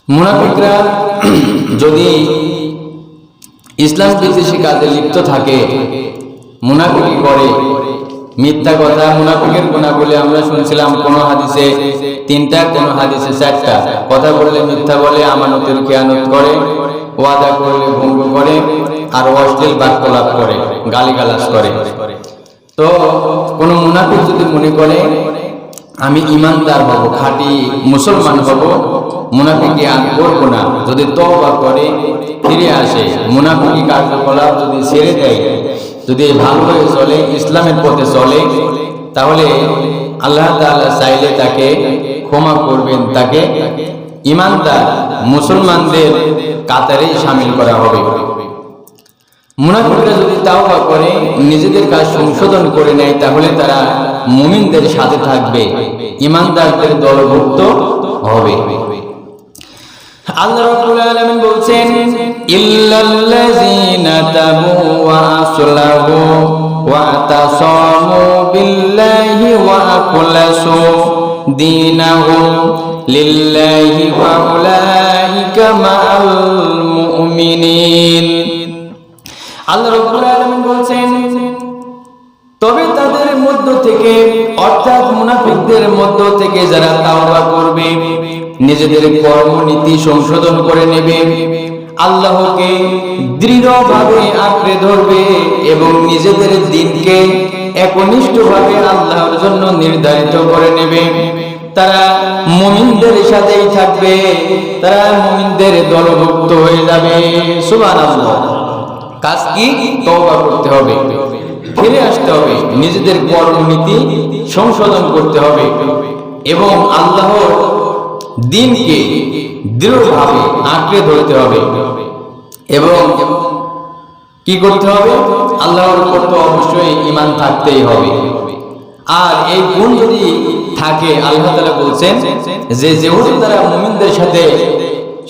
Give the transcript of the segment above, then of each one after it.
মুনাফিকরা যদি ইসলাম বিদ্বেষী কাজে লিপ্ত থাকে, মুনাফিকি করে, মিথ্যা কথা। মুনাফিকের গুণাবলী আমরা শুনছিলাম কোন হাদিসে 3টা, কোন হাদিসে 4টা। কথা বললে মিথ্যা বলে, আমানতের খেয়ানত করে, ওয়াদা করলে ভঙ্গ করে, আর অশ্লীল বাক্যলাপ করে, গালিগালাজ করে। তো কোন মুনাফিক যদি মনে করে আমি ইমানদার হব, খাঁটি মুসলমান হব, মুনাফিকি আর করবো না, যদি তওবা করে ফিরে আসে, মুনাফিকি কার্যকলাপ যদি ছেড়ে দেয়, যদি ভালো হয়ে চলে, ইসলামের পথে চলে, তাহলে আল্লাহ তাআলা চাইলে তাকে ক্ষমা করবেন, তাকে ইমানদার মুসলমানদের কাতারে শামিল করা হবে। মুনাফিকরা যদি তাওবা করে নিজেদের কাজ সংশোধন করে নেয়, তাহলে তারা মুমিনদের সাথে থাকবে, ইমানদারদের দলভুক্ত হবে। আল্লাহ রাব্বুল আলামিন বলছেন, ইল্লাল্লাযীনা তাবু ওয়া আসলাহু ওয়া তাসামু বিল্লাহি ওয়া আখলাসু দীনাহুম লিল্লাহি ওয়া উলাইকা মাআল মুমিনিন। আল্লাহ রাব্বুল আলামিন বলছেন, তবে তাদের মধ্য থেকে, অর্থাৎ মুনাফিকদের মধ্য থেকে যারা তাওবা করবে, নিজেদের কর্মনীতি সংশোধন করে নেবে, আল্লাহকে দৃঢ়ভাবে আঁকড়ে ধরবে এবং নিজেদের দিনকে একনিষ্ঠভাবে আল্লাহর জন্য নির্ধারিত করে নেবে, তারা মুমিনদের সাথেই থাকবে, তারা মুমিনদের দলভুক্ত হয়ে যাবে। সুবহানাল্লাহ। কাজ কি? তওবা করতে হবে, ফিরে আসতে হবে, নিজেদের কর্মনীতি সংশোধন করতে হবে এবং আল্লাহর দ্বীনকে দৃঢ়ভাবে আঁকড়ে ধরতে হবে। এবং কি করতে হবে? আল্লাহর উপর তো অবশ্যই ঈমান থাকতেই হবে। আর এই গুণ যদি থাকে, আল্লাহ তাআলা বলছেন যে যেহেতু তারা মুমিনদের সাথে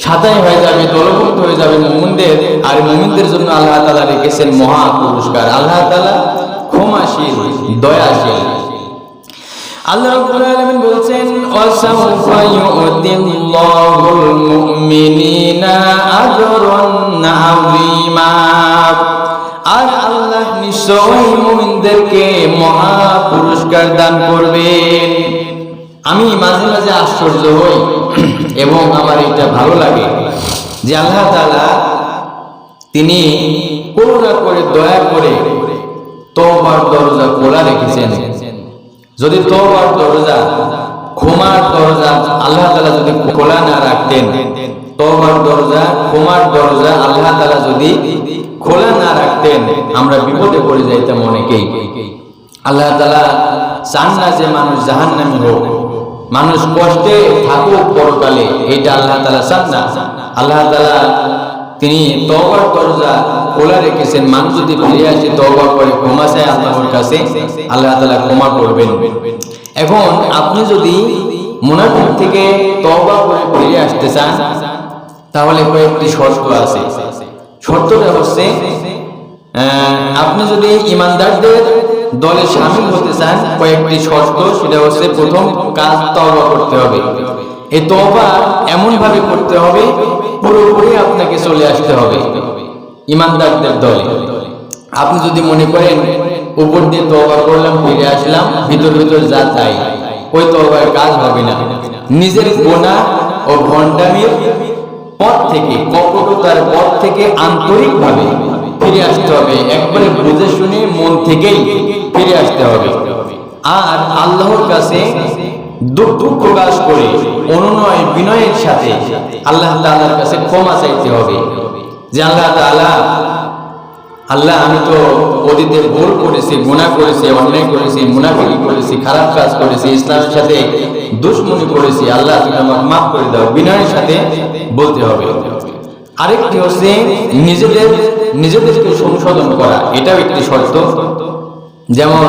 সাথী হয়ে যাবে, দলভুক্ত হয়ে যাবে মুমিনদের, আর মুমিনদের জন্য আল্লাহ তাআলা রেখেছেন মহা পুরস্কার। আল্লাহ তাআলা ক্ষমাশীল, দয়াশীল। আল্লাহ রাব্বুল আলামিন বলছেন, ওয়াসাউফা ইউতিল্লাহুল মুমিনিনা আজরান আযীমা। আর আল্লাহ নিশ্চয়ই মুমিনদেরকে মহা পুরস্কার দান করবেন। আমি মাঝে মাঝে আশ্চর্য হই এবং আমার এটা ভালো লাগে যে আল্লাহ তাআলা তিনি করুণা করে, দয়া করে তওবার দরজা খোলা রেখেছেন। যদি তওবার দরজা, ক্ষমার দরজা আল্লাহ তাআলা যদি খোলা না রাখতেন, তওবার দরজা, ক্ষমার দরজা আল্লাহ তাআলা যদি খোলা না রাখতেন, আমরা বিপদে পড়ে যাইতাম অনেকেই। আল্লাহ তাআলা চান না যে মানুষ জাহান্নামী হোক, মানুষ কষ্টে থাকুক পরকালে, এটা আল্লাহ তাআলা চান না। আল্লাহ তাআলা তিনি তওবার দরজা খোলা রেখেছেন। মানুষ যদি ফিরে আসে, তওবা করে, ক্ষমা চায় আল্লাহর কাছে, আল্লাহ তাআলা ক্ষমা করবেন। এখন আপনি যদি মুনাফিক থেকে তওবা করে ফিরে আসতে চান, তাহলে কয়েকটি শর্ত আছে। শর্তটা হচ্ছে, আপনি যদি ইমানদারদের দলে শামিল হতে চান, কয়েকটি শর্ত, সেটা হচ্ছে প্রথম কাজ তওবা করতে হবে। এই তওবা এমন ভাবে করতে হবে, পুরোপুরি আপনাকে চলে আসতে হবে ইমানদারদের দলে। আপনি যদি মনে করেন উপর দিয়ে তওবা করলাম, ফিরে আসলাম, ভিতর ভিতর যা চাই, ওই তওবার কাজ হবে না। নিজের গুনাহ ও ভণ্ডামির পথ থেকে, কপটতার পথ থেকে আন্তরিকভাবে ফিরে আসতে হবে, একবারে বুঝে শুনে মন থেকেই ফিরে আসতে হবে। আর আল্লাহর কাছে দুঃখ প্রকাশ করে, অনুনয় বিনয়ের সাথে আল্লাহ তাআলার কাছে ক্ষমা চাইতে হবে যে আল্লাহ তাআলা, আল্লাহ আমি তো অতীতে ভুল করেছি, গুনাহ করেছি, অন্যায় করেছি, মুনাফিকি করেছি, খারাপ কাজ করেছি, ইসলামের সাথে দুশমনি করেছি, আল্লাহ তুমি আমাকে মাফ করে দাও, বিনয়ের সাথে বলতে হবে। আরেকটি হচ্ছে নিজেদেরকে সংশোধন করা, এটাও একটি শর্ত। যেমন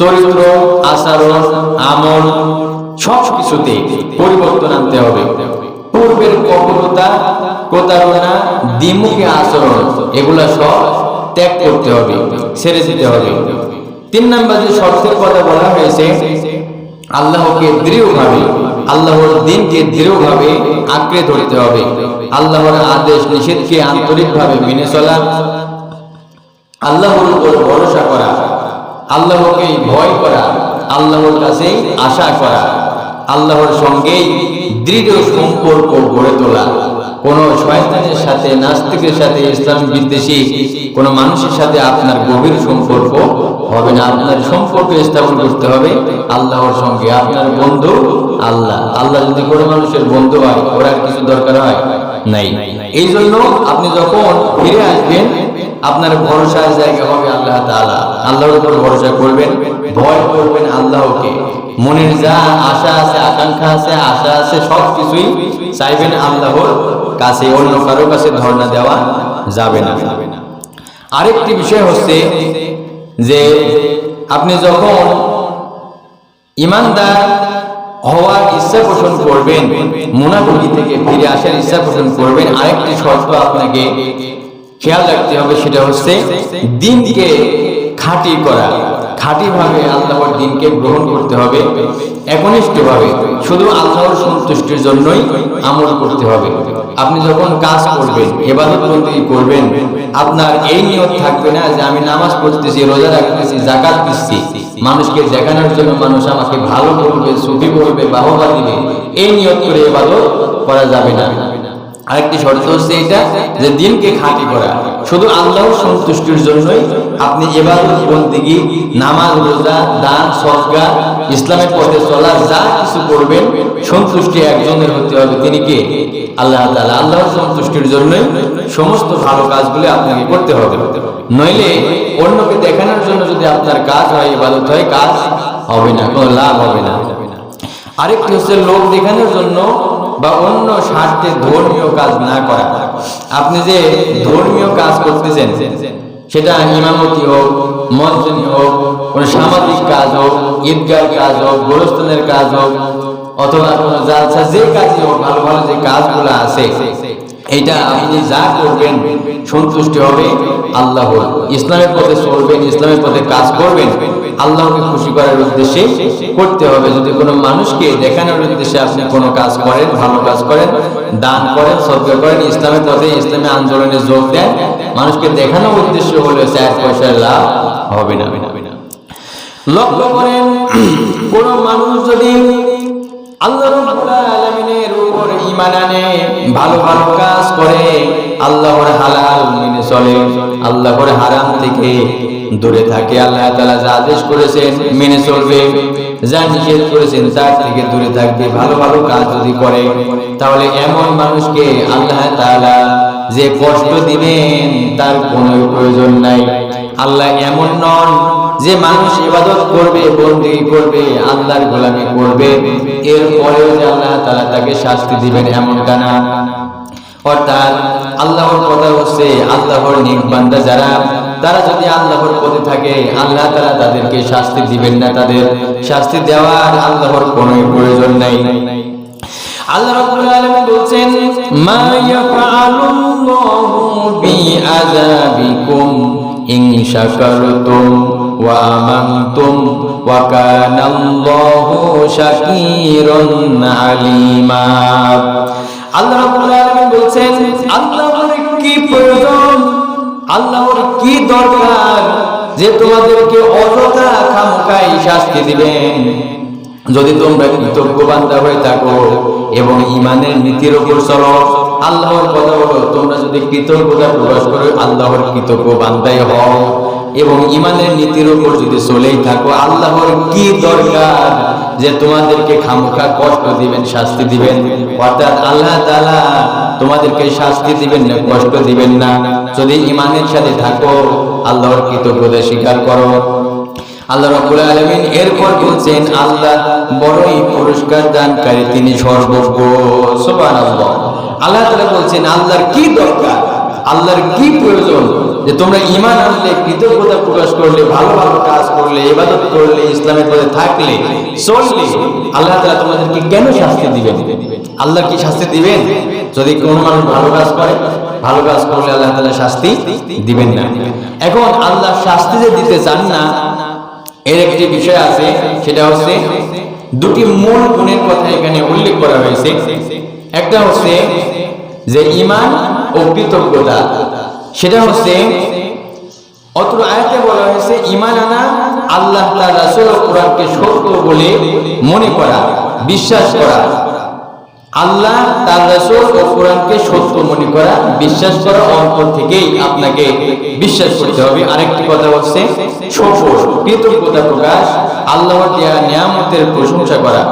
চরিত্র, আচরণ, আমল সব কিছুতে পরিবর্তন আনতে হবে। পূর্বের কপটতা, প্রতারণা, দ্বিমুখী আচরণ, এগুলা সব ত্যাগ করতে হবে, ছেড়ে দিতে হবে। 3 নম্বর যে শর্তের কথা বলা হয়েছে, আল্লাহকে দৃঢ়ভাবে, আল্লাহর দিনকে দৃঢ়ভাবে আঁকড়ে ধরতে হবে। আল্লাহর আদেশ নিষেধকে আন্তরিকভাবে মেনে চলা, আল্লাহর উপর ভরসা করা, আল্লাহকে ভয় করা, আল্লাহর কাছে আশা করা, আল্লাহর সঙ্গেই দৃঢ় সম্পর্ক গড়ে তোলা। কোন শয়তানের সাথে, নাস্তিকের সাথে, ইসলাম বিদ্বেষী কোন মানুষের সাথে আপনার গভীর সম্পর্ক হবে না। আপনার সম্পর্ক স্থাপন করতে হবে আল্লাহর সঙ্গে। আপনার বন্ধু আল্লাহ। আল্লাহ যদি কোনো মানুষের বন্ধু হয়, ওর আর কিছু দরকার হয় নাই। এই জন্য আপনি যখন ফিরে আসবেন, আপনার ভরসার জায়গা হবে আল্লাহ তাআলা। আল্লাহর উপর ভরসা করবেন, ভয় করবেন আল্লাহকে। মনের যা আশা আছে, আকাঙ্ক্ষা আছে, আশা আছে, সবকিছুই চাইবেন আল্লাহর কাছে, অন্য কারো কাছে ধর্ণা দেওয়া যাবে না। আরেকটি বিষয় হচ্ছে যে আপনি যখন ঈমানদার হওয়ার ইচ্ছা পোষণ করবেন, মুনাফিকি থেকে ফিরে আসার ইচ্ছা পোষণ করবেন, আরেকটি শর্ত আপনাকে খেয়াল রাখতে হবে, সেটা হচ্ছে দিনকে খাঁটি করা। খাঁটিভাবে আল্লাহর দিনকে গ্রহণ করতে হবে, একনিষ্ঠভাবে, শুধু আল্লাহর সন্তুষ্টির জন্যই আমল করতে হবে। আপনি যখন কাজ করবেন, ইবাদত বন্দেগী করবেন, আপনার এই নিয়ত থাকবে না যে আমি নামাজ পড়তেছি, রোজা রাখতেছি, যাকাত দিচ্ছি, মানুষকে দেখানোর জন্য, মানুষ আমাকে ভালো বলবে, সুফি বলবে, বাহবা দিবে, এই নিয়ত করে ইবাদত করা যাবে না। আরেকটি শর্ত হচ্ছে এটা যে দিনকে খাঁটি করা, শুধু আল্লাহর সন্তুষ্টির জন্যই আপনি ইবাদত বন্দেগী, নামাজ, রোজা, দান, সদকা, ইসলামের পথে চলা, যা কিছু করবেন, সন্তুষ্টি একজনের হতে হবে। তিনি কে? আল্লাহ তাআলা। আল্লাহর সন্তুষ্টির জন্যই সমস্ত ভালো কাজগুলো আপনাকে করতে হবে। নইলে অন্যকে দেখানোর জন্য যদি আপনার কাজ হয়, ইবাদত হয়, কাজ হবে না, কোনো লাভ হবে না। আরেকটি হচ্ছে লোক দেখানোর জন্য বা অন্য স্বার্থে ধর্মীয় কাজ না করা। আপনি যে ধর্মীয় কাজ করতেছেন, সেটা ইমামতি হোক, মসজিদ হোক, কোনো সামাজিক কাজ হোক, ঈদগাহ কাজ হোক, গোরস্থানের কাজ হোক, অথবা কোনো জালসা, যে কাজই হোক, ভালো ভালো যে কাজগুলো আছে, এইটা আপনি যা করবেন সন্তুষ্টি হবে আল্লাহর। ইসলামের পথে চলবেন, ইসলামের পথে কাজ করবেন, আল্লাহকে খুশি করার উদ্দেশ্যে করতে হবে। যদি কোনো মানুষকে দেখানোর উদ্দেশ্যে আপনি কোনো কাজ করেন, ভালো কাজ করেন, দান করেন, সদকা করেন, ইসলামের পথে, ইসলামী আন্দোলনে যোগ দেন, মানুষকে দেখানোর উদ্দেশ্য হলে 4 পয়সার লাভ হবে না। লক্ষ্য করেন, কোন মানুষ যদি আল্লাহ রাব্বুল আলামিনের উপর ঈমান আনে, ভালো ভালো কাজ করে, আল্লাহর হালাল মেনে চলে, আল্লাহর হারাম থেকে দূরে থাকে, আল্লাহ তাআলা যা আদেশ করেছেন মেনে চলবে, যা নিষেধ করেছেন তার থেকে দূরে থাকবে, ভালো ভালো কাজ যদি করে, তাহলে এমন মানুষকে আল্লাহ তাআলা যে কষ্ট দিবেন তার কোনো প্রয়োজন নাই। আল্লাহ এমন নন যে মানুষ ইবাদত করবে, বন্দেগী করবে, আল্লাহর গোলামি করবে, এরপরেও যে আল্লাহ তাআলা তাকে শাস্তি দিবেন, এমনটা না। অর্থাৎ আল্লাহর কথা হচ্ছে, আল্লাহর নেক বান্দা যারা, তারা যদি আল্লাহর পথে থাকে, আল্লাহ তাআলা তাদেরকে শাস্তি দিবেন না, তাদের শাস্তি দেওয়ার আল্লাহর কোনো প্রয়োজন নাই। আল্লাহ রাব্বুল আলামিন বলছেন, মা ইয়াফআলুল্লাহু বিআযাবিকুম ইন শাকারতুম ওয়া আমানতুম ওয়া কানাল্লাহু শাকিরুন আলিমা। আল্লাহ রাব্বুল আলামিন বলছেন, আল্লাহর কি প্রয়োজন, আল্লাহর কি দরকার যে তোমাদেরকে অযথা খামখাই শাস্তি দিবেন। যদি তোমরা কৃতজ্ঞ বান্দা হয়ে থাকো এবং ঈমানের নীতির উপর চলো, আল্লাহর কথা বলো, তোমরা যদি কৃতজ্ঞতা প্রকাশ করো, আল্লাহর কৃতজ্ঞ বান্দাই হও এবং ঈমানের নীতির উপর যদি চলেই থাকো, আল্লাহর কি দরকার যে তোমাদেরকে খামখা কষ্ট দিবেন, শাস্তি দিবেন। অর্থাৎ আল্লাহ তাআলা তোমাদেরকে শাস্তি দিবেন না, কষ্ট দিবেন না, যদি ঈমানের সাথে থাকো, আল্লাহর কৃতজ্ঞতা স্বীকার করো। আল্লাহ রাব্বুল আলামিন এরপর বলছেন, আল্লাহ বড়ই পুরস্কার দানকারী, তিনি সর্বজ্ঞ। সুবহানাল্লাহ। আল্লাহ তাআলা বলছেন, আল্লাহর কি দরকার, আল্লাহর কি প্রয়োজন যে তোমরা ঈমান আনলে, কৃতজ্ঞতা প্রকাশ করলে, ভালো ভালো কাজ করলে, ইবাদত করলে, ইসলামের পথে থাকলে, চললে, আল্লাহ তাআলা তোমাদেরকে কেন শাস্তি দিবেন? আল্লাহ কি শাস্তি দিবেন? যদি কোনো মানুষ ভালো কাজ করে, ভালো কাজ করলে আল্লাহ তাআলা শাস্তি দিবেন না। এখন আল্লাহ শাস্তি যে দিতে চান না, এর একটি বিষয় আছে, সেটা হচ্ছে দুটি মূল গুণের কথা এখানে উল্লেখ করা হয়েছে। একটা হচ্ছে যে ঈমান ও কৃতজ্ঞতা, সেটা হচ্ছে অত্র আয়াতে বলা হয়েছে ঈমান আনা, আল্লাহ তাআলা রাসূল ও কোরআনকে সত্য বলে মনে করা, বিশ্বাস করা। আল্লাহ তার রাসূল ও কোরআনকে সত্য মনে করা, বিশ্বাস করা, অন্তর থেকেই আপনাকে বিশ্বাস করতে হবে। আরেকটি কথা হচ্ছে শুকর, কৃতজ্ঞতা প্রকাশ, আল্লাহর দেয়া নিয়ামতের প্রশংসা করা,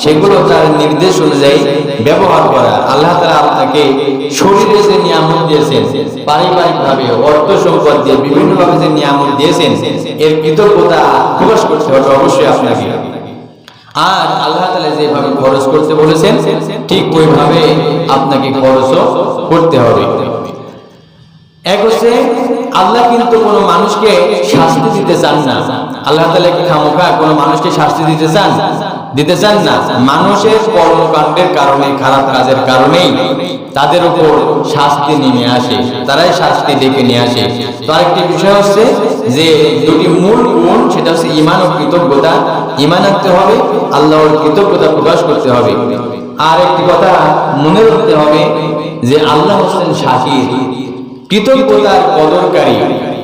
সেগুলো তার নির্দেশ অনুযায়ী ব্যবহার করা। আল্লাহ তাআলা আপনাকে শরীরে যে নিয়ামত দিয়েছেন, পারিবারিক ভাবে, অর্থ সম্পদ দিয়ে বিভিন্ন ভাবে যে নিয়ামত দিয়েছেন, এর কৃতজ্ঞতা প্রকাশ করতে হবে অবশ্যই আপনাকে। আর আল্লাহ তাআলা যেভাবে খরচ করতে বলেছেন ঠিক ওইভাবে আপনাকে খরচও করতে হবে। এক হচ্ছে আল্লাহ কিন্তু কোনো মানুষকে শাস্তি দিতে চান না। আল্লাহ তাআলা কি খামোখা কোনো মানুষকে শাস্তি দিতে চান না। মানুষের কর্মকাণ্ডের কারণে, খারাপ কাজের কারণেই তাদের উপর শাস্তি নেমে আসে, তারাই শাস্তি ডেকে নিয়ে আসে। তো আরেকটি বিষয় হচ্ছে যে দুটি মূল গুণ, সেটা হচ্ছে ঈমান ও কৃতজ্ঞতা। ঈমান আনতে হবে, আল্লাহর কৃতজ্ঞতা প্রকাশ করতে হবে। আর একটি কথা মনে রাখতে হবে যে আল্লাহ হচ্ছেন শাকির, কৃতজ্ঞতার কদরকারী।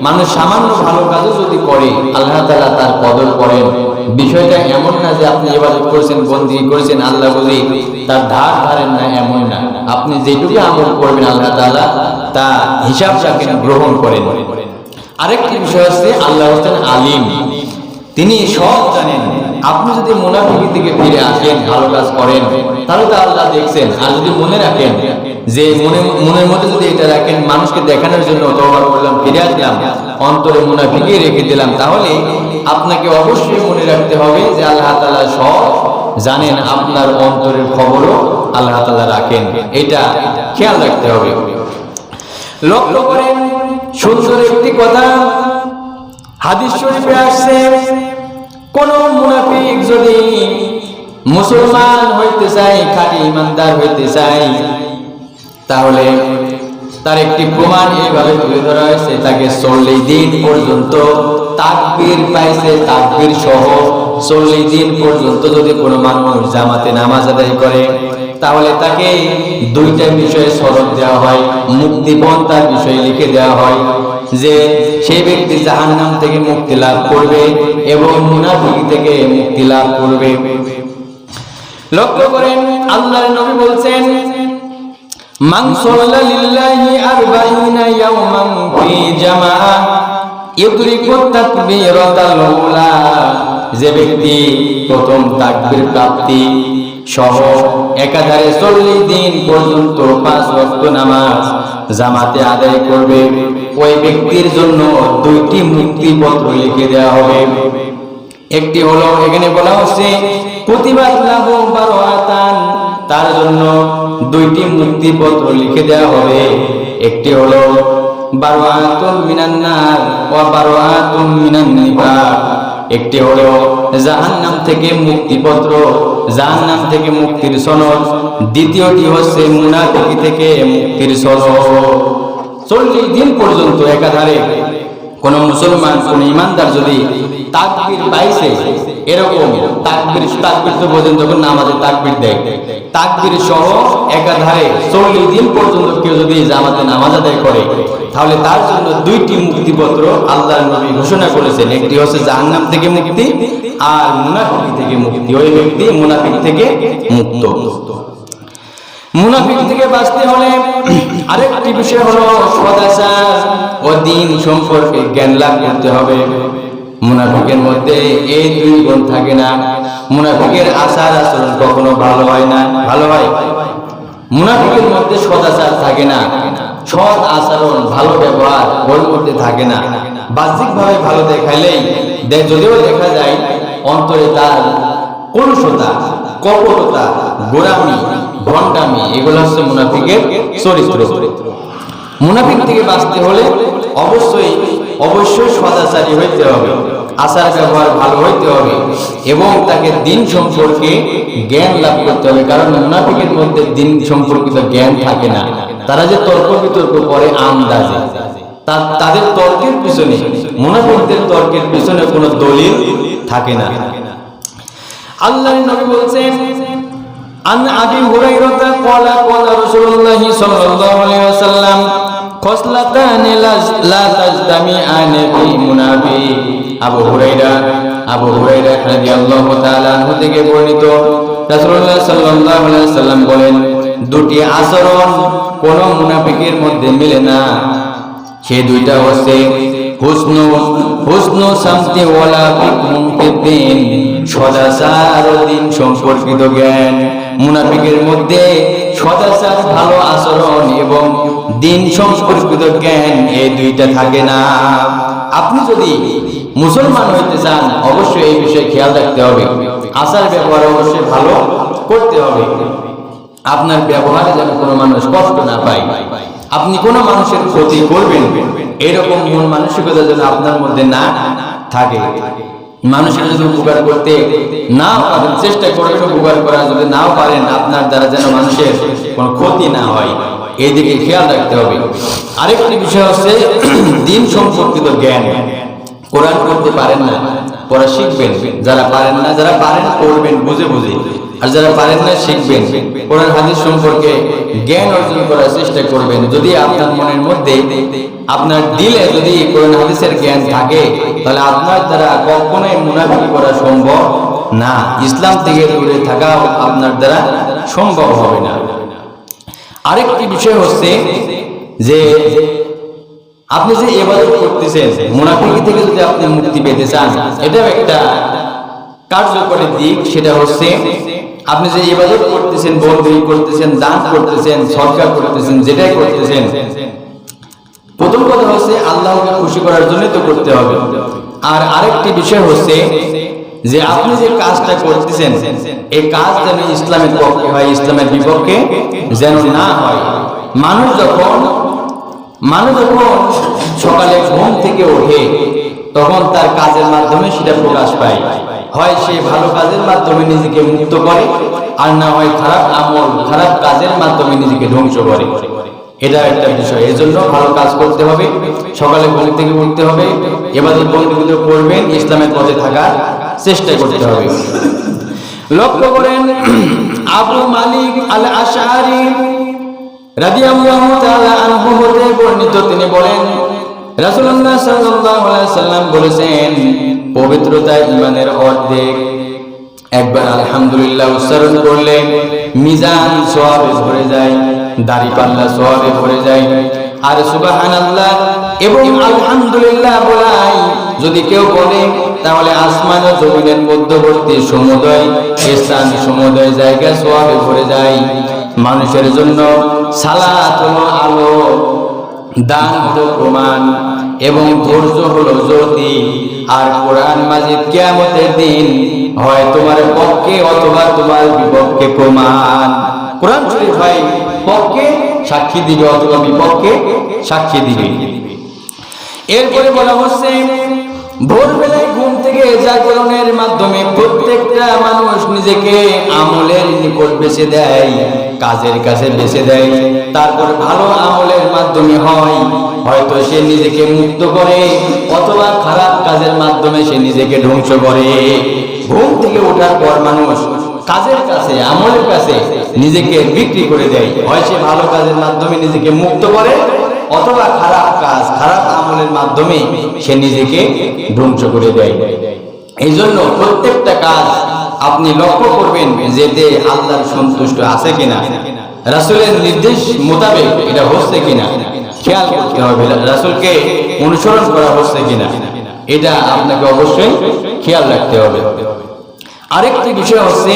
মানুষ সামান্য ভালো কাজও যদি করে আল্লাহ তাআলা তার কদর করেন। বিষয়টা এমন না যে আপনি ইবাদত করেছেন, বন্দেগী করেছেন, আল্লাহ বুঝি তার ধার ধারেন না, এমন না। আপনি যেটুকু আমল করবেন আল্লাহ তাআলা তা হিসাব রাখেন, গ্রহণ করেন। আরেকটি বিষয় হচ্ছে আল্লাহ হচ্ছেন আলিম, তিনি সব জানেন। আপনি যদি মুনাফিকি থেকে ফিরে আসেন, ভালো কাজ করেন, তাহলে তো আল্লাহ দেখছেন। আর যদি মনে রাখেন যে মনের মধ্যে যদি এটা রাখেন মানুষকে দেখানোর জন্য তওবা করলাম, ফিরে আসলাম, অন্তরে মুনাফিকি রেখে দিলাম, তাহলে আপনাকে অবশ্যই মনে রাখতে হবে যে আল্লাহ তাআলা সব জানেন, আপনার অন্তরের খবরও আল্লাহ তাআলা রাখেন। এটা খেয়াল রাখতে হবে। লক্ষ্য করেন সুন্দর একটি কথা হাদিস শরীফে আসছে, কোন মুনাফিক যদি মুসলমান হইতে চায়, খাঁটি ইমানদার হইতে চায়, তাহলে তার একটি প্রমাণ এইভাবে তুলে ধরা হয়েছে। তাকে 40 দিন পর্যন্ত তাকবীর পাইছে, তাকবীর সহ 40 দিন পর্যন্ত যদি কোনো মানুষ জামাতে নামাজ আদায় করে, তাহলে তাকে দুইটা বিষয়ে সনদ দেওয়া হয়, মুক্তিপণ তার বিষয়ে লিখে দেওয়া হয় যে সেই ব্যক্তি জাহান্নাম থেকে মুক্তি লাভ করবে এবং মুনাফিকি থেকে মুক্তি লাভ করবে। লক্ষ্য করেন আল্লাহর নবী বলছেন, মান সাল্লা লিল্লাহি 40 ইয়াওমান ফি জামাআ ইউদরিকু তাকবীরাতাল উলা, যে ব্যক্তি প্রথম তাকবীর প্রাপ্তি সহ একাধারে 40 দিন পর্যন্ত 5 ওয়াক্ত নামাজ জামাতে আদায় করবে, ওই ব্যক্তির জন্য 2টি মুক্তিপত্র লিখে দেওয়া হবে। একটি হলো এখানে বলা হচ্ছে কুতিবাত লাহু বারাআতান, তার জন্য 2টি মুক্তিপত্র লিখে দেওয়া হবে। একটি হলো বারাআতুন মিনান নার ওয়া বারাআতুন মিনান নিফাক, একটি হলো জাহান্নাম থেকে মুক্তিপত্র, জাহান্নাম থেকে মুক্তির সনদ। দ্বিতীয়টি হচ্ছে মুনাফিকি থেকে মুক্তির সনদ। 40 দিন পর্যন্ত একাধারে কোন মুসলমান, কোন ইমানদার যদি তাকবীর পাইছে, এরকম তাকবীর তো বোঝেন যখন নামাজে তাকবীর দেয়, তাকবীর সহ একাধারে 40 দিন পর্যন্ত কেউ যদি জামাতে নামাজ আদায় করে, তাহলে তার জন্য 2টি মুক্তিপত্র আল্লাহর নবী ঘোষণা করেছেন। একটি হচ্ছে জাহান্নাম থেকে মুক্তি আর মুনাফিকি থেকে মুক্তি। ওই ব্যক্তি মুনাফিক থেকে মুক্ত। মুনাফিক থেকে বাঁচতে হলে আরেকটি বিষয় হলো সদাচার ও দ্বীন সম্পর্কে জ্ঞান লাভ করতে হবে। মুনাফিকের মধ্যে এই 2 গুণ থাকে না। মুনাফিকের আচার আচরণ কখনো ভালো হয় না, ভালো হয়। মুনাফিকের মধ্যে সদাচার থাকে না, সৎ আচরণ, ভালো ব্যবহার ওর মধ্যে থাকে না। বাহ্যিকভাবে ভালো দেখাইলেই যদিও দেখা যায় অন্তরে তার কলুষতা, কপটতা, গোরামি, ভণ্ডামি, এগুলো হচ্ছে মুনাফিকের চরিত্র। মুনাফিক থেকে বাঁচতে হলে অবশ্যই সদাচারী হইতে হবে, আচার ব্যবহার ভালো হইতে হবে এবং তাকে দ্বীন সম্পর্কে জ্ঞান লাভ করতে হবে। কারণ মুনাফিকের মধ্যে দ্বীন সম্পর্কিত জ্ঞান থাকে না। তারা যে তর্ক বিতর্ক করে আন্দাজে, তাদের তর্কের পিছনে, মুনাফিকদের তর্কের পিছনে কোনো দলিল থাকে না। আল্লাহর নবী বলছেন, আন আবি হুরায়রা ক্বালা ক্বালা রাসূলুল্লাহ সাল্লাল্লাহু আলাইহি ওয়াসাল্লাম খসলাতান লা তাজতামিআন ফি মুনাফিক। আবু হুরায়রা রাদিয়াল্লাহু তাআলা আনহু থেকে বর্ণিত, রাসূলুল্লাহ সাল্লাল্লাহু আলাইহি ওয়াসাল্লাম বলেন, দুটি আচরণ কোন মুনাফিকের মধ্যে মিলে না। সেই দুইটা হচ্ছে হুসনু শান্তি ওয়ালা ফিকহুম ফিদ্দিন, সদাচার ও দ্বীন সম্পর্কিত জ্ঞান। মুনাফিকের মধ্যে সদাচার, ভালো আচরণ এবং দ্বীন সম্পর্কিত জ্ঞান, এই দুইটা থাকে না। আপনি যদি মুসলমান হইতে চান, অবশ্যই এই বিষয়ে খেয়াল রাখতে হবে। আচার ব্যবহার অবশ্যই ভালো করতে হবে। আপনার ব্যবহারে যেন কোনো মানুষ কষ্ট না পায়, আপনি কোনো মানুষের ক্ষতি করবেন এরকম মন মানসিকতা যেন আপনার মধ্যে না থাকে। মানুষের যদি উপকার করতে নাও পারেন, চেষ্টা করবেন উপকার করার, যদি নাও পারেন আপনার দ্বারা যেন মানুষের কোনো ক্ষতি না হয়, এই দিকে খেয়াল রাখতে হবে। আরেকটি বিষয় হচ্ছে দ্বীন সম্পর্কিত জ্ঞান। কোরআন পড়তে পারেন না, পড়া শিখবেন। যারা পারেন না, যারা পারেন পড়বেন বুঝে বুঝে, আর যারা পারেন না শিখবেন। কোরআন হাদিস সম্পর্কে জ্ঞান অর্জন করার চেষ্টা করবেন। যদি আপনার মনের মধ্যে, আপনার দিলে যদি কোরআন হাদিসের জ্ঞান থাকে, তাহলে আপনার দ্বারা কখনোই মুনাফিকি করা সম্ভব না। ইসলাম থেকে দূরে থাকাও আপনার দ্বারা সম্ভব হবে না। আরেকটি বিষয় হচ্ছে যে আপনি যে ইবাদত করতেছেন, মুনাফিকি থেকে যদি আপনি মুক্তি পেতে চান, এটাও একটা কার্যকরী দিক। সেটা হচ্ছে আপনি যে ইবাদত করতেছেন, বন্দী করতেছেন, দান করতেছেন, সদকা করতেছেন, যেটাই করতেছেন, প্রথম কথা হচ্ছে আল্লাহকে খুশি করার জন্য তো করতে হবে। আর আরেকটি বিষয় হচ্ছে যে আপনি যে কাজটা করতেছেন, এই কাজ যেন ইসলামের পক্ষে হয়, ইসলামের বিপক্ষে যেন না হয়। মানুষ যখন সকালে ঘুম থেকে ওঠে, তখন তার কাজের মাধ্যমে সেটা প্রকাশ পায়। হয় সে ভালো কাজের মাধ্যমে নিজেকে মুক্ত করে, আর না হয় খারাপ আমল, খারাপ কাজের মাধ্যমে নিজেকে ধ্বংস করে। এটা একটা বিষয়। এই জন্য ভালো কাজ করতে হবে, সকালে ঘুম থেকে উঠতে হবে, ইবাদত বন্দেগী করবেন, ইসলামের পথে থাকার চেষ্টা করতে হবে। লক্ষ্য করেন, আবু মালিক আল আশআরী রাদিয়াল্লাহু তাআলা আনহু হতে বর্ণিত, তিনি বলেন, রাসূলুল্লাহ সাল্লাল্লাহু আলাইহি ওয়াসাল্লাম বলেছেন, পবিত্রতা ঈমানের অর্ধেক। একবার আলহামদুলিল্লাহ উচ্চারণ করলে মিজান সওয়াবে ভরে যায়, দাড়িপাল্লা সওয়াবে ভরে যায়। আর সুবহানাল্লাহ এবং আলহামদুলিল্লাহ বলাই যদি কেউ বলে, তাহলে আসমান ও জমিনের মধ্যবর্তী সমুদয় স্থান, সমুদয় জায়গা সওয়াবে ভরে যায়। মানুষের জন্য সালাত হলো আলো, দান হলো প্রমাণ, এবং ধৈর্য হলো জ্যোতি। আর কোরআন মাজিদ কিয়ামতের দিন হয় তোমার পক্ষে অথবা তোমার বিপক্ষে প্রমাণ। কোরআন শরীফ হয় পক্ষে সাক্ষী দিবে অথবা বিপক্ষে সাক্ষী দিবে। এরপরে বলা হচ্ছে, ভোরবেলায় ঘুম থেকে জাগরণের মাধ্যমে প্রত্যেকটা মানুষ নিজেকে আমলের নিকট বেছে দেয়, কাজের কাছে বেছে দেয়। তারপর ভালো আমলের মাধ্যমে হয়তো সে নিজেকে মুক্ত করে, অথবা খারাপ কাজের মাধ্যমে সে নিজেকে ধ্বংস করে। ঘুম থেকে ওঠার পর মানুষ কাজের কাছে, আমলের কাছে নিজেকে বিক্রি করে দেয়। হয় সে ভালো কাজের মাধ্যমে নিজেকে মুক্ত করে, অথবা খারাপ কাজ, খারাপ আমলের মাধ্যমে সে নিজেকে ধ্বংস করে দেয়। এই জন্য প্রত্যেকটা কাজ আপনি লক্ষ্য করবেন যে আল্লাহর সন্তুষ্ট আছে কিনা, রাসূলের নির্দেশ মোতাবেক এটা হচ্ছে কিনা, খেয়াল করতে হবে। রাসূলকে অনুসরণ করা হচ্ছে কিনা, এটা আপনাকে অবশ্যই খেয়াল রাখতে হবে। আরেকটি বিষয় হচ্ছে,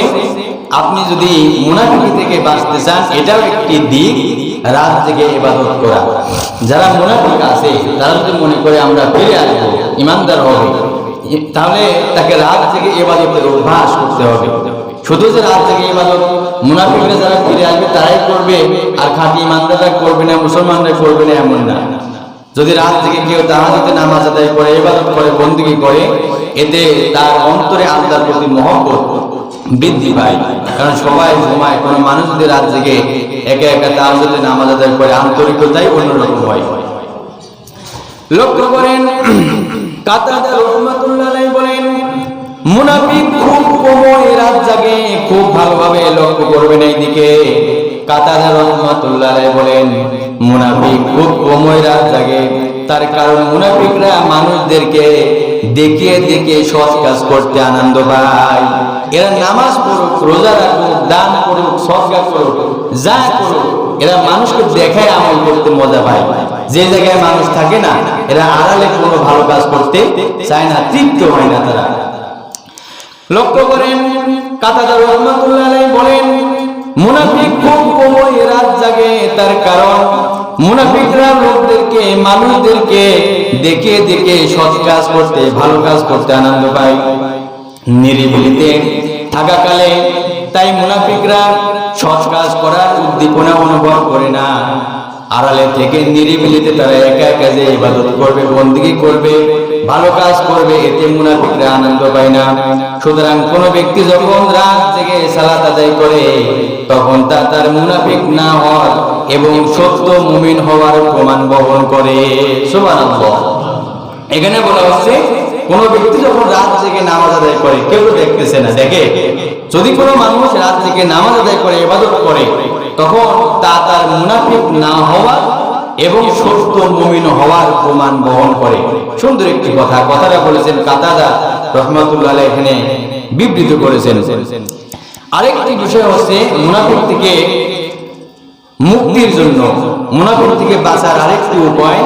আপনি যদি মুনাফিকি থেকে বাঁচতে চান, এটাও একটি দিক, রাত জেগে ইবাদত করা। যারা মুনাফিক আছে, তারা যদি মনে করে আমরা ফিরে আসবো, ইমানদার হবে, তাহলে তাকে রাত জেগে ইবাদতের অভ্যাস করতে হবে। শুধু যে রাত জেগে ইবাদত, মুনাফিকরা যারা ফিরে আসবে তারাই করবে, আর খাঁটি ইমানদাররা করবে না, মুসলমানরা করবে না, এমন না। যদি রাত থেকে কেউ তাহাজ্জুদে নামাজ আদায় করে, ইবাদত করে, বন্দেগী করে, এতে তার অন্তরে আল্লাহর প্রতি মহব্বত বৃদ্ধি পায়। কারণ সবাই ঘুমায়, কোনো মানুষ যদি রাত জেগে একা একা তাহাজ্জুদে নামাজ আদায় করে, আন্তরিকতাই অন্যরকম হয়। লক্ষ্য করেন, কাতাদা রাহমাতুল্লাহ আলাইহি বলেন, মুনাফিক খুব সময় রাত জাগে, খুব ভালোভাবে লক্ষ্য করবেন এই দিকে। কাতাদা রাহমাতুল্লাহ আলাইহি বলেন, মুনাফিক খুব সময় রাত জাগে, তার কারণ মুনাফিকরা মানুষদেরকে দেখিয়ে দেখিয়ে সৎ কাজ করতে আনন্দ পায়। এরা নামাজ পড়ুক, রোজা রাখুক, দান করুক, সদকা করুক, যা করুক, এরা মানুষকে দেখায় আমল করতে মজা পায়। যে জায়গায় মানুষ থাকে না, এরা আড়ালে কোনো ভালো কাজ করতে চায় না, তৃপ্ত হয় না তারা। লক্ষ্য করেন, কাতাদা রাহমাতুল্লাহ আলাইহি বলেন, মুনাফিক খুব সময় রাত জাগে, তার কারণ মুনাফিকরা লোকদেরকে, মানুষদেরকে দেখে দেখে সৎ কাজ করতে, ভালো কাজ করতে আনন্দ পায় নিরিবিলিতে থাকাকালে। তাই মুনাফিকরা সৎ কাজ করার উদ্দীপনা অনুভব করে না। আড়ালে থেকে নিরিবিলিতে তারা একা একা যে ইবাদত করবে, বন্দেগী করবে, ভালো কাজ করবে, এতে মুনাফিকরা আনন্দ পায় না। সুতরাং কোন ব্যক্তি যখন রাত জেগে সালাত আদায় করে, তখন তা তার মুনাফিক না হওয়ার এবং সত্য মুমিন হওয়ার প্রমাণ বহন করে। সুবহানাল্লাহ। এখানে বলা হচ্ছে, কোন ব্যক্তি যখন রাত জেগে নামাজ আদায় করে, কেউ তো দেখতেছে না, দেখে, যদি কোনো মানুষ রাত জেগে নামাজ আদায় করে, ইবাদত করে, তখন তা তার মুনাফিক না হওয়া এবং সত্য মুমিন হওয়ার প্রমাণ বহন করে। সুন্দর একটি কথা, কথাটা বলেছেন কাতাদা রাহমাতুল্লাহ আলাইহি, এখানে বিবৃত করেছেন। আরেকটি বিষয় হচ্ছে, মুনাফিক থেকে মুক্তির জন্য, মুনাফিক থেকে বাঁচার আরেকটি উপায়,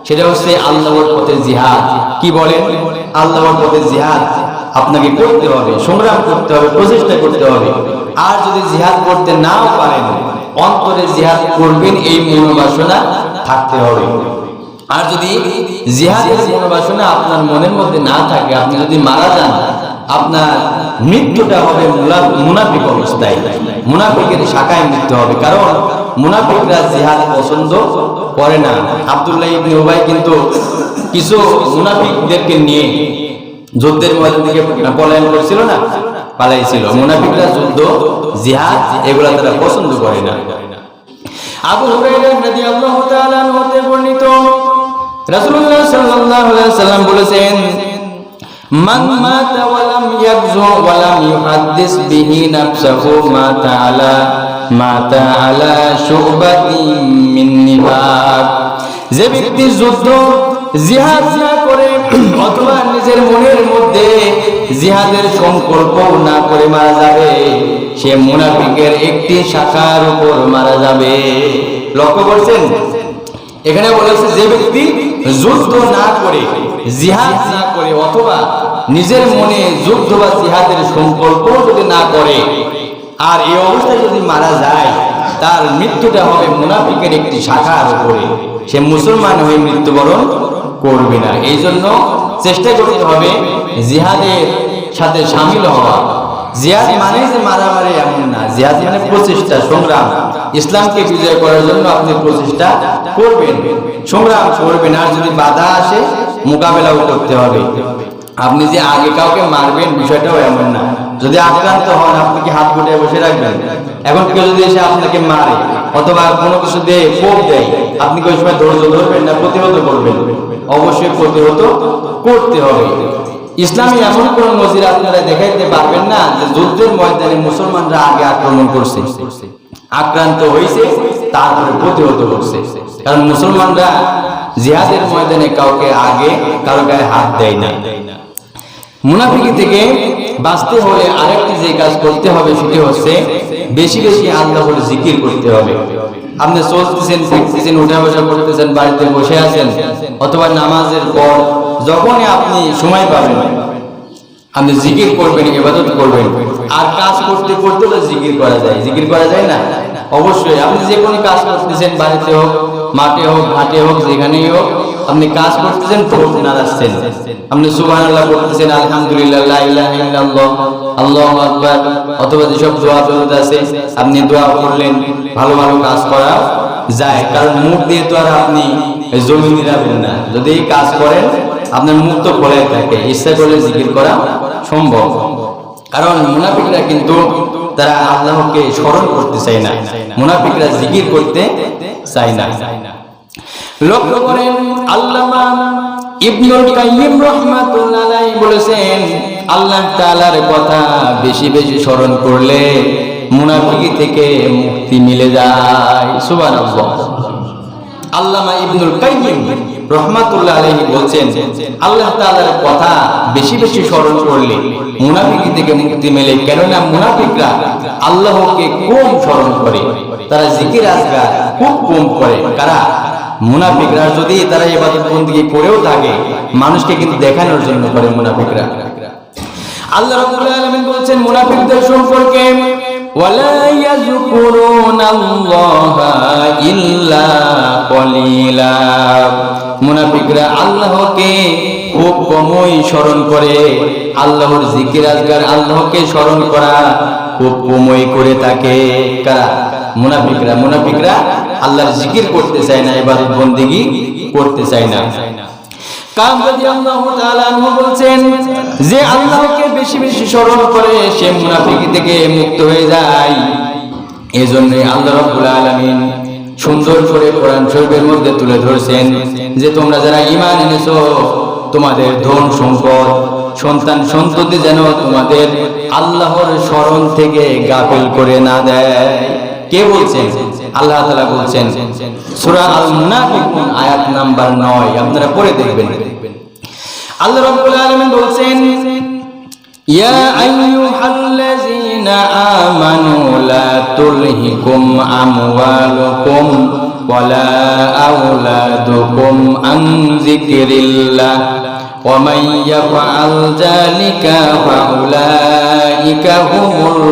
সেটা হচ্ছে আল্লাহর পথে জিহাদ। কি বলেন? আল্লাহর পথে জিহাদ আপনাকে করতে হবে, সংগ্রাম করতে হবে, প্রচেষ্টা করতে হবে। আর যদি জিহাদ করতে নাও পারেন, অন্তরে জিহাদ করবেন এই মনোবাসনা থাকতে হবে। আর যদি জিহাদের মনোবাসনা আপনার মনের মধ্যে না থাকে, আপনি যদি মারা যান, আপনার মৃত্যুটা হবে মুনাফিক অবস্থায়, মুনাফিকের শাখায় মৃত্যু হবে। কারণ মুনাফিকরা জিহাদ পছন্দ করে না। আব্দুল্লাহ ইবনে উবাই কিন্তু কিছু মুনাফিকদেরকে নিয়ে যুদ্ধের ময়দান থেকে পলায়ন করছিল না, পালাইছিল। মুনাফিকরা যুদ্ধ, জিহাদ এগুলা তারা পছন্দ করে না। আবু হুরায়রা রাদিয়াল্লাহু তাআলা আনহু হতে বর্ণিত, রাসূলুল্লাহ সাল্লাল্লাহু আলাইহি ওয়াসাল্লাম বলেছেন, মান মাতা ওয়া লাম ইয়াগজু ওয়া লাম ইউহাদ্দিস বিহি নাফসাহু মাতা আলা শুবাতিন মিন নিফাক। যে ব্যক্তি যুদ্ধ, জিহাদ না করে অথবা নিজের মনের মধ্যে জিহাদের সংকল্প না করে মারা যাবে, সে মুনাফিকের একটি শাখার উপর মারা যাবে। লক্ষ্য করছেন, এখানে বলেছে যে ব্যক্তি যুদ্ধ না করে, জিহাদ না করে, অথবা নিজের মনে যুদ্ধ বা জিহাদের সংকল্প যদি না করে, আর এই অবস্থায় যদি মারা যায়, তার মৃত্যুটা হবে মুনাফিকের একটি শাখার উপরে, সে মুসলমান হয়ে মৃত্যুবরণ করবে না। এই জন্য চেষ্টা করতে হবে জিহাদের সাথে শামিল হওয়া। জিহাদ মানে যে মারামারি এমন না, জিহাদ মানে প্রচেষ্টা, সংগ্রাম। ইসলামকে বিজয় করার জন্য আপনি প্রচেষ্টা করবেন, সংগ্রাম করবেন। আর যদি বাধা আসে, মোকাবেলাও করতে হবে। আপনি যে আগে কাউকে মারবেন, বিষয়টাও এমন না। যদি আক্রান্ত হন, আপনি কি হাত গুটিয়ে বসে রাখবেন? এখন কেউ যদি এসে আপনাকে মারে অথবা কোনো কিছু দিয়ে কোপ দেয়, আপনি কি ওই সময় ধৈর্য ধরবেন না প্রতিহত করবেন? অবশ্যই প্রতিহত করতে হবে। ইসলামে এমন কোন নজির আপনারা দেখাইতে পারবেন না যে যুদ্ধের ময়দানে মুসলমানরা আগে আক্রমণ করছে, আক্রান্ত হয়েছে, তারপরে প্রতিহত করছে। কারণ মুসলমানরা জিহাদের ময়দানে কাউকে আগে কারো গায়ে হাত দেয় না। মুনাফিকি থেকে বাঁচতে হলে আরেকটি যে কাজ করতে হবে, সেটি হচ্ছে বেশি বেশি আল্লাহর জিকির করতে হবে। আপনি চলতেছেন, ফিরতেছেন, উঠা বসা করতেছেন, বাড়িতে বসে আছেন, অথবা নামাজের পর যখনই আপনি সময় পাবেন, আপনি জিকির করবেন, ইবাদত করবেন। আর কাজ করতে করতে তো জিকির করা যায়, জিকির করা যায় না? অবশ্যই। আপনি যে কোনো কাজ করতেছেন, বাড়িতে হোক, মাঠে হোক, ঘাটে হোক, যেখানেই হোক, আপনি কাজ করতেছেন, ঠোঁট নাড়াচ্ছেন, আপনি সুবহানাল্লাহ করতেছেন, আলহামদুলিল্লাহ, লা ইলাহা ইল্লাল্লাহ, আল্লাহু আকবার, অথবা যেসব দোয়া দরুদ আছে আপনি দোয়া করলেন। ভালো ভালো কাজ করা যায়, কারণ মুখ দিয়ে তো আর আপনি জমি নিরাবেন না। যদি এই কাজ করেন, আপনার মুখ তো খোলাই থাকে, ইচ্ছা করলে জিকির করা সম্ভব। কারণ মুনাফিকরা কিন্তু তারা আল্লাহকে স্মরণ করতে চায় না, মুনাফিকরা জিকির করতে চায় না। লক্ষ্য করেন আল্লামা ইবনুল কাইয়িম রাহমাতুল্লাহ আলাইহি বলেছেন, আল্লাহ তাআলার কথা বেশি বেশি স্মরণ করলে মুনাফিকি থেকে মুক্তি মিলে যায়। সুবহানাল্লাহ। আল্লামা ইবনুল কাইয়িম রাহমাতুল্লাহ আলাইহি বলছেন, আল্লাহ তাআলার কথা বেশি বেশি স্মরণ করলে মুনাফিকি থেকে মুক্তি মেলে। কেননা মুনাফিকরা আল্লাহকে কম স্মরণ করে, তারা জিকির আজকার খুব কম করে। কারা? মুনাফিকরা। যদি তারা ইবাদত বন্দেগী করেও থাকে, মানুষকে কিন্তু দেখানোর জন্য করে মুনাফিকরা। আল্লাহ রাব্বুল আলামিন বলছেন মুনাফিকদের সম্পর্কে, ওয়ালা ইয়াযকুরুনাল্লাহা ইল্লা কলিলা। মুনাফিকরা আল্লাহকে খুব কমই স্মরণ করে, আল্লাহর জিকির আজকার, আল্লাহকে স্মরণ করা খুব কমই করে থাকে। কারা? মুনাফিকরা। মুনাফিকরা আল্লাহর জিকির করতে চায় না, ইবাদত বন্দেগী করতে চায় না। কাম রাদিয়াল্লাহু তাআলা আনহু বলছেন যে আল্লাহকে বেশি বেশি স্মরণ করে সে মুনাফিকি থেকে মুক্ত হয়ে যায়। এজন্য আল্লাহ রাব্বুল আলামিন সুন্দর করে কোরআন শরীফের মধ্যে তুলে ধরেছেন যে তোমরা যারা ঈমান এনেছো, তোমাদের ধন সম্পদ, সন্তান সন্ততি যেন তোমাদের আল্লাহর স্মরণ থেকে গাফিল করে না দেয়। কে বলছেন? আল্লাহ তাআলা বলছেন সূরা আল মুনাফিকুন আয়াত নাম্বার 9, আপনারা পড়ে দেখবেন। আল্লাহ রাব্বুল আলামিন বলছেন, ইয়া আইয়ুহাল্লাযীনা আমানু লা তুলহিকুম আমওয়ালুকুম ওয়ালা আওলাদুকুম আন যিকরিল্লাহ ওয়া মান ইয়াফআল যালিকা ফাউলাইকা হুমুল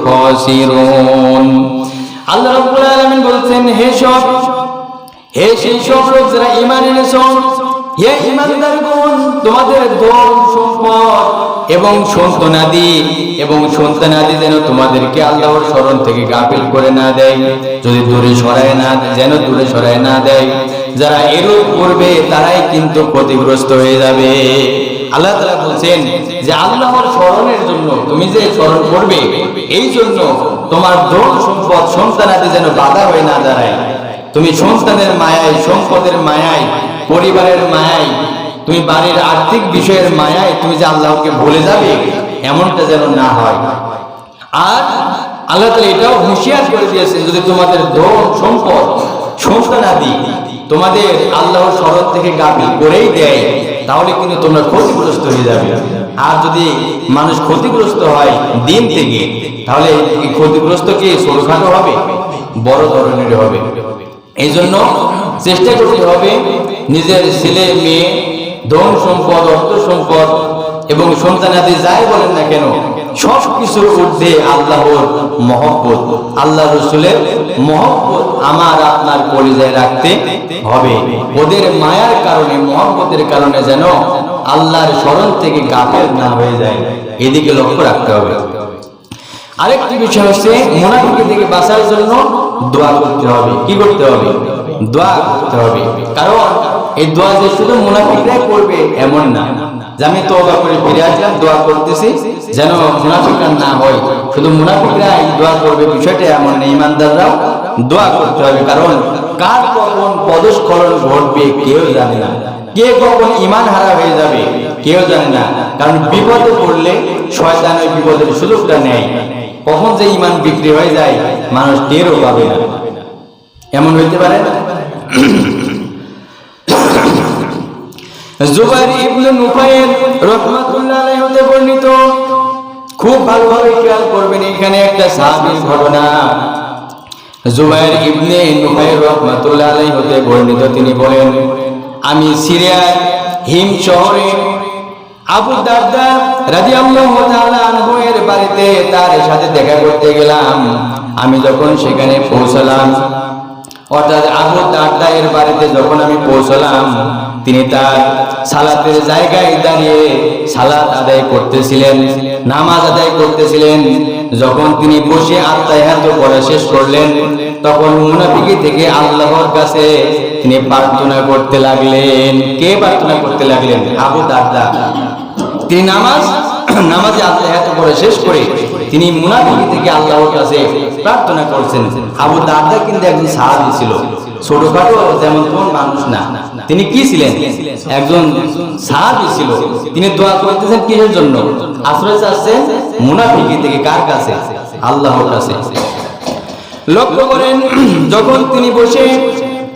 খাসিরুন। আল্লাহ রাব্বুল আলামিন বলছেন, হে সেই সব লোক যারা ঈমান এনেছো, হে ঈমানদারগণ, তোমাদের ধন সম্পদ এবং সন্তানাদি যেন তোমাদেরকে আল্লাহর স্মরণ থেকে গাফিল করে না দেয়, যদি দূরে সরায় না দেয়। যারা এরূপ করবে তারাই কিন্তু ক্ষতিগ্রস্ত হয়ে যাবে। আল্লাহ তাআলা বলছেন যে আল্লাহর স্মরণের জন্য তুমি যে স্মরণ করবে, এই জন্য তোমার ধন সম্পদ সন্তানাদি যেন বাধা হয়ে না দাঁড়ায়। তুমি সন্তানের মায়ায়, সম্পদের মায়ায়, পরিবারের মায়ায়, তুমি বাড়ির আর্থিক বিষয়ের মায়ায় তুমি যে আল্লাহকে ভুলে যাবে, এমনটা যেন না হয়। আর আল্লাহ তাআলা এটাও হুঁশিয়ার করে দিয়েছেন, যদি তোমাদের ধন সম্পদ সন্তানাদি তোমাদের আল্লাহর স্মরণ থেকে গাফিল করেই দেয়, তাহলে কিন্তু তোমরা ক্ষতিগ্রস্ত হয়ে যাবে। আর যদি মানুষ ক্ষতিগ্রস্ত হয় দিন থেকে, তাহলে এই ক্ষতিগ্রস্ত কি ছোটখাটো হবে? বড় ধরনের হবে। এই জন্য চেষ্টা করতে হবে নিজের ছেলে মেয়ে, ধন সম্পদ, অর্থ সম্পদ এবং সন্তানাদি যাই বলেন না কেন, সব কিছুর ঊর্ধ্বে আল্লাহর মহব্বত, আল্লাহ রসুলের মহব্বত আমার আপনার কলিজায় রাখতে হবে। ওদের মায়ার কারণে, মহব্বতের কারণে যেন আল্লাহর স্মরণ থেকে গাফিল না হয়ে যায়, এদিকে লক্ষ্য রাখতে হবে। আরেকটি বিষয় হচ্ছে মুনাফিকি থেকে বাঁচার জন্য দোয়া করতে হবে। কি করতে হবে? দোয়া করতে হবে। কারণ এই দোয়া যে শুধু মুনাফিকরাই করবে এমন না, যে আমি তওবা করে ফিরে আসলাম, দোয়া করতেছি যেন মুনাফিকরা না হয়, শুধু মুনাফিকরা এই দোয়া করবে বিষয়টা এমন না। ঈমানদাররাও দোয়া করতে হবে। কারণ কার কখন পদস্খলন ঘটবে কেউ জানে না, কে কখন ঈমান হারা হয়ে যাবে কেউ জানে না। কারণ বিপদে পড়লে শয়তান ওই বিপদের সুযোগটা নেয়, কখন যে ঈমান বিক্রি হয়ে যায় মানুষ টেরও পাবে না। এমন হইতে পারে না? জুবাইর ইবনে নুফাইল রাহমাতুল্লাহ আলাইহি হতে বর্ণিত, খুব ভালোভাবে খেয়াল করবেন, এখানে একটা সাহাবীর ঘটনা। জুবাইর ইবনে নুফাইল রাহমাতুল্লাহ আলাইহি হতে বর্ণিত, তিনি বলেন, আমি সিরিয়ার হিম শহরে আবু দারদা রাদিয়াল্লাহু তাআলা আনহু এর বাড়িতে তার সাথে দেখা করতে গেলাম। আমি যখন সেখানে পৌঁছলাম, অর্থাৎ আবু দারদা এর বাড়িতে যখন আমি পৌঁছলাম, তিনি তার সালাতের জায়গায় দাঁড়িয়ে সালাত আদায় করতেছিলেন, নামাজ আদায় করতেছিলেন। যখন তিনি বসে আত্তাহিয়াত পড়া শেষ করলেন, তখন মুনাফিকি থেকে আল্লাহর কাছে তিনি প্রার্থনা করতে লাগলেন। কে প্রার্থনা করতে লাগলেন? আবু দারদা। তিনি নামাজ নামাজে আত্মহাত করে শেষ করে তিনি মুনাফিকি থেকে আল্লাহর কাছে প্রার্থনা করছেন। আবু দারদা কিন্তু একজন সাহাবী ছিল, ছোটখাটো যেমন তেমন মানুষ না। তিনি কি ছিলেন? একজন সাহাবী ছিল। তিনি দোয়া করতেছেন কিসের জন্য? আশ্রয় চাচ্ছেন মুনাফিকি থেকে। কার কাছে? আল্লাহর কাছে। লক্ষ্য করেন, যখন তিনি বসে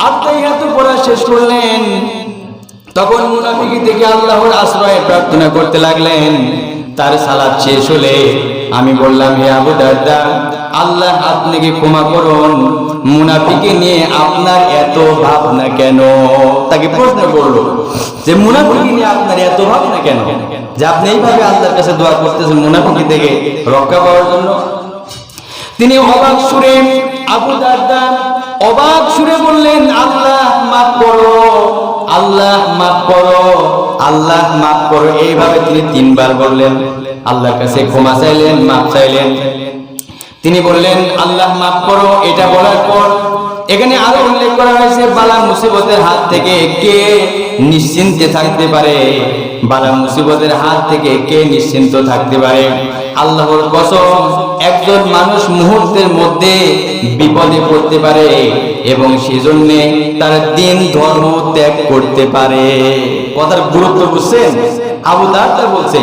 আত্মহাত করা শেষ করলেন তখন মুনাফিকি থেকে আল্লাহর আশ্রয় প্রার্থনা করতে লাগলেন। তার সালাত শেষ হলে আমি বললাম, হে আবু দারদা, আল্লাহ আপনাকে ক্ষমা করুন, মুনাফিকি নিয়ে আপনার এত ভাবনা কেন? তাকে প্রশ্ন করলো যে মুনাফিকি নিয়ে আপনার এত ভাবনা কেন, যে আপনি এইভাবে আল্লাহর কাছে দোয়া করতেছেন মুনাফিকি থেকে রক্ষা পাওয়ার জন্য। তিনি অবাক সুরে, আবু দারদা অবাক সুরে বললেন, আল্লাহ মাফ করো, আল্লাহ মাফ করো, আল্লাহ মাফ করো। এইভাবে তিনি 3 বার বললেন, আল্লাহর কাছে ক্ষমা চাইলেন, মাফ চাইলেন। তিনি বললেন, আল্লাহ মাফ করো। এটা বলার পর এখানে আরো উল্লেখ করা হয়েছে, বালা মুসিবতের হাত থেকে কে নিশ্চিন্তে থাকতে পারে? বালা মুসিবতের হাত থেকে কে নিশ্চিন্ত থাকতে পারে? আল্লাহর কসম, একজন মানুষ মুহূর্তের মধ্যে বিপদে পড়তে পারে এবং সেজন্য তার দিন ধর্ম ত্যাগ করতে পারে। কথার গুরুত্ব বুঝছেন? আবু দারদা বলছে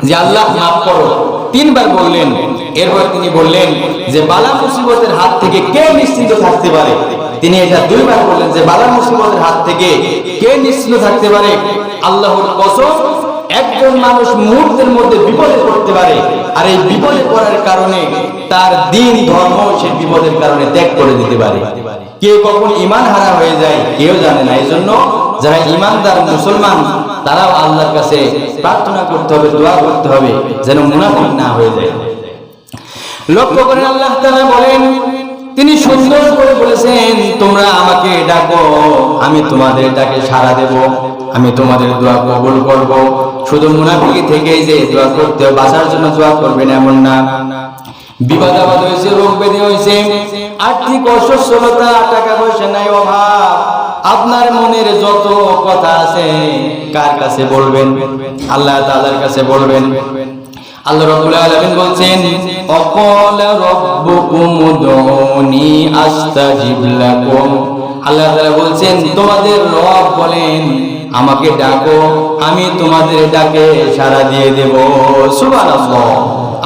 যে আল্লাহ মাফ করো, 3 বার বললেন। এরপর তিনি বললেন যে বালা মুসিবতের হাত থেকে কে নিশ্চিন্ত থাকতে পারে? তিনি এটা 2 বার বললেন যে বালা মুসিবতের হাত থেকে কে নিশ্চিন্ত থাকতে পারে? আল্লাহর কসম, একজন মানুষ মুহূর্তের মধ্যে বিপদে পড়তে পারে, আর এই বিপদে পড়ার কারণে তার দিন ধর্ম সে বিপদের কারণে ত্যাগ করে দিতে পারে। কে কখন ঈমান হারা হয়ে যায় কেউ জানে না। এই জন্য যারা ঈমানদার মুসলমান তারাও আল্লাহর কাছে প্রার্থনা করতে হবে, দোয়া করতে হবে যেন মুনাফিক না হয়ে যায়। লক্ষ্য করেন, আল্লাহ তাআলা বলেন, তিনি সুন্দর করে বলেছেন, তোমরা আমাকে ডাকো, আমি তোমাদের ডাকে সাড়া দেব, আমি তোমাদের দোয়া কবুল করব। শুধু মুনাফিকি থেকে যে দোয়া করতে বাঁচার জন্য দোয়া করবেন এমন না। বিপদ আপদ হয়েছে, রোগ ব্যাধি হয়েছে, আর্থিক অসচ্ছলতা, টাকা পয়সা নাই, অভাব, আপনার মনের যত কথা আছে কার কাছে বলবেন? আল্লাহ তাআলার কাছে বলবেন। আল্লাহ রাব্বুল আলামিন বলছেন, অকালা রাব্বুকুম উদউনি আস্তাজিব লাকুম। আল্লাহ তাআলা বলছেন, তোমাদের রব বলেন, আমাকে ডাকো, আমি তোমাদের ডাকে সাড়া দিয়ে দেব। সুবহানাল্লাহ।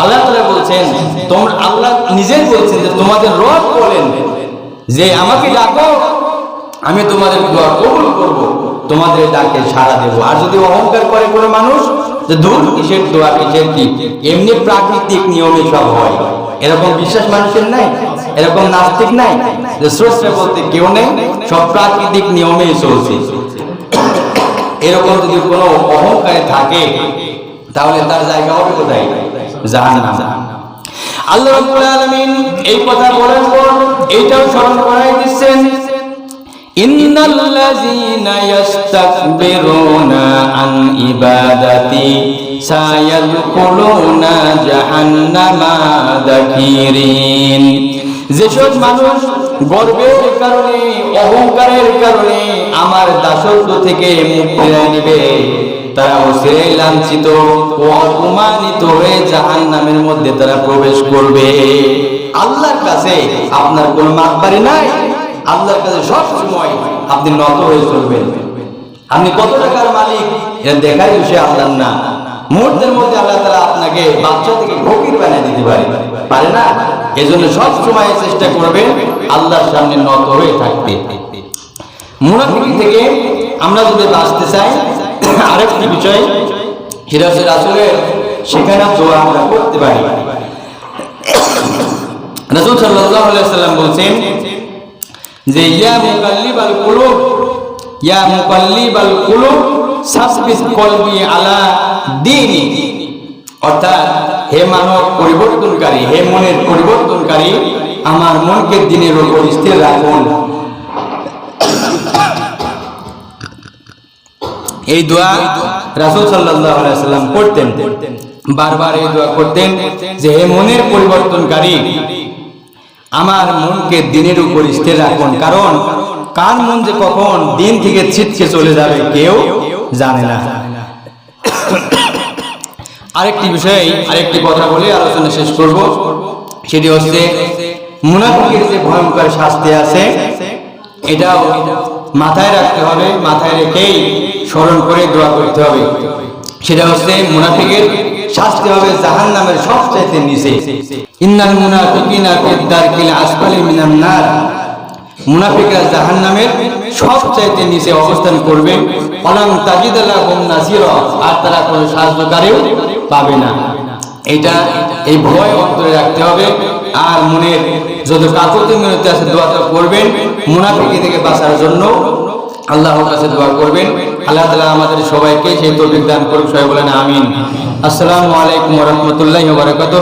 আল্লাহ তাআলা বলছেন, তোমরা, আল্লাহ নিজেই বলছেন যে তোমাদের রব বলেন যে আমাকে ডাকো, আমি তোমাদের দোয়া কবুল করব, তোমাদের ডাকে সাড়া দেব। আর যদি অহংকার করে কোনো মানুষ যে দূর কিসের দোয়া, কিসের কি, এমনি প্রাকৃতিক নিয়মে সব হয়, এরকম বিশ্বাস মানুষের নাই, এরকম নাস্তিক নাই যে স্রষ্টা বলতে কেউ নেই, সব প্রাকৃতিক নিয়মেই চলছে। এরকম যদি কোনো অহংকারে থাকে তাহলে তার জায়গা হবে কোথায়? জাহান্নাম। আল্লাহ রাব্বুল আলামিন এই কথা বলার পর এইটাও স্মরণ করাই দিচ্ছেন, ইন্নাল্লাযীনা ইস্তাকবিরুনা আন ইবাদাতি সায়াদখুলুনা জাহান্নামা দাখিরিন। যেসব মানুষ গর্বের কারণে, অহংকারের কারণে আমার দাসত্ব থেকে মুখ ফিরিয়ে নেবে, তারা অচিরেই লাঞ্ছিত ও অপমানিত হয়ে জাহান্নামের মধ্যে তারা প্রবেশ করবে। আল্লাহর কাছে আপনার কোনো মাপবাড়ি নাই, আল্লাহর কাছে সব সময় আপনি নত হয়ে চলবেন। আপনি কত টাকার মালিক এটা দেখাই বিষয় আল্লাহর না। মুহূর্তের মধ্যে আল্লাহ তাআলা আপনাকে বাচ্চা থেকে ফকির বানিয়ে দিতে পারে না? এজন্য সব সময় চেষ্টা করবেন আল্লাহর সামনে নত হয়ে থাকতে। মুনাফিকি থেকে আমরা যদি বাঁচতে চাই, আরেকটি বিষয় সেটা হচ্ছে রাসূলের শেখানো দোয়া আমরা করতে পারি। রাসূল সাল্লাল্লাহু আলাইহি ওয়াসাল্লাম বলেন যে ইয়া মুকাল্লিবাল কুলুব, ইয়া মুকাল্লিবাল কুলুব সাসবিস কলবি আলা দীনি। অর্থাৎ হে মানব পরিবর্তনকারী, হে মনের পরিবর্তনকারী, আমার মনকে দ্বীনের উপর স্থির রাখুন। এই দোয়া রাসূল সাল্লাল্লাহু আলাইহি ওয়াসাল্লাম করতেন, বারবার এই দোয়া করতেন যে হে মনের পরিবর্তনকারী, আমার মনকে দ্বীনের উপর স্থির রাখুন। কারণ কার মন যে কখন দিন থেকে ছিটকে চলে যাবে কেউ জানে না। আরেকটি বিষয়, আরেকটি কথা বলে আলোচনা শেষ করব, সেটি হচ্ছে মুনাফিকের যে ভয়ঙ্কর শাস্তি আছে, এটাও মাথায় রাখতে হবে, মাথায় রেখেই স্মরণ করে দোয়া করতে হবে। সেটা হচ্ছে মুনাফিকের শাস্তি হবে জাহান্নামের সবচাইতে নিচে। ইন্নাল মুনাফিকিনা ফি দারকিল আসফালি মিনান নার, মুনাফিকরা জাহান্নামের সবচাইতে নিচে অবস্থান করবে। ফালাম তাজিদ লাহুম নাসিরা, আর তারা কোনো সাহায্যকারীও পাবে না। এই ভয় অন্তরে রাখতে হবে। আর মনের যত কাকুতি মিনতি আছে দোয়া করবেন, মুনাফিকি থেকে বাঁচার জন্য আল্লাহর কাছে দোয়া করবেন। আল্লাহ তাআলা আমাদের সবাইকে সেই তৌফিক দান করুন। সবাই বলেন আমিন। আসসালামু আলাইকুম ওয়া রাহমাতুল্লাহি ওয়া বারাকাতুহু।